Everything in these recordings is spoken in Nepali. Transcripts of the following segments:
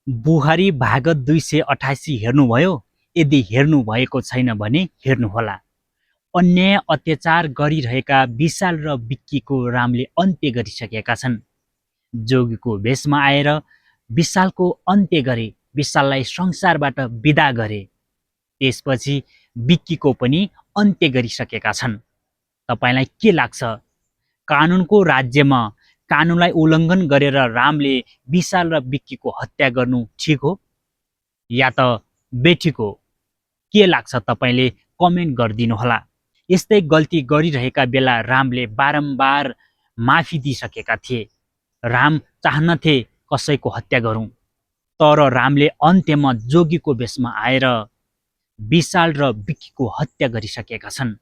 बुहारी भाग 288 हेर्नुभयो? यदि हेर्नु भएको छैन भने हेर्नुहोला। अन्याय अत्याचार गरिरहेका विशाल र विक्कीको रामले अन्त्य गरिसकेका छन्। जोगीको भेषमा आएर विशालको अन्त्य गरे, विशाललाई संसारबाट विदा गरे। त्यसपछि विक्कीको पनि अन्त्य गरिसकेका छन्। तपाईलाई के लाग्छ? कानुनको राज्यमा कानुनलाई उल्लङ्घन गरेर रामले विशाल र विक्कीको हत्या गर्नु ठिक हो या त बेठिक हो? के लाग्छ तपाईले कमेन्ट गरिदिनु होला। यस्तै गल्ती गरिरहेका बेला रामले बारम्बार माफी दिइसकेका थिए। राम चाहन्नथे कसैको हत्या गरौँ, तर रामले अन्त्यमा जोगीको भेषमा आएर विशाल र विक्कीको हत्या गरिसकेका छन्।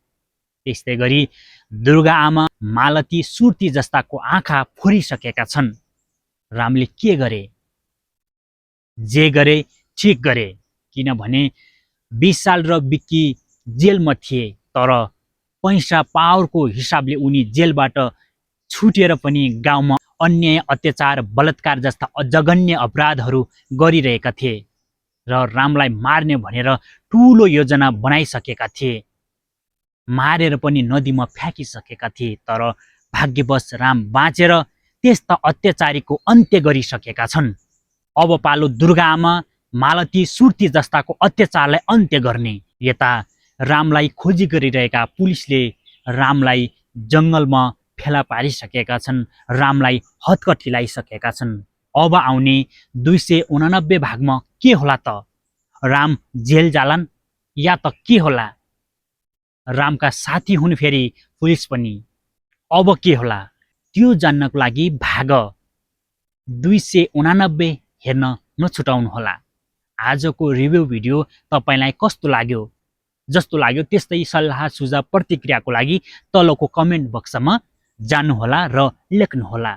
त्यस्तै गरी दुर्गा आमा मालती सुर्ती जस्ताको आँखा फोरिसकेका छन्। रामले के गरे? जे गरे ठिक गरे, किनभने विशाल र विक्की जेलमा थिए, तर पैसा पावरको हिसाबले उनी जेलबाट छुटेर पनि गाउँमा अन्याय अत्याचार बलात्कार जस्ता जघन्य अपराधहरू गरिरहेका थिए र रामलाई मार्ने भनेर ठुलो योजना बनाइसकेका थिए। मारेर पनि नदीमा फ्याँकिसकेका थिए, तर भाग्यवश राम बाँचेर त्यस्ता अत्याचारीको अन्त्य गरिसकेका छन्। अब पालो दुर्गा आमा मालती सुर्ती जस्ताको अत्याचारलाई अन्त्य गर्ने। यता रामलाई खोजी गरिरहेका पुलिसले रामलाई जङ्गलमा फेला पारिसकेका छन्, रामलाई हत्कठिलाइसकेका छन्। अब आउने 289 भागमा के होला त? राम जेल जालान् या त के होला? रामका साथी हुन् फेरि पुलिस पनि। अब के होला त्यो जान्नको लागि भाग 289 हेर्न नछुटाउनुहोला। आजको रिभ्यू भिडियो तपाईलाई कस्तो लाग्यो? जस्तो लाग्यो त्यस्तै सल्लाह सुझाव प्रतिक्रियाको लागि तलको कमेन्ट बक्समा जानुहोला र लेख्नुहोला।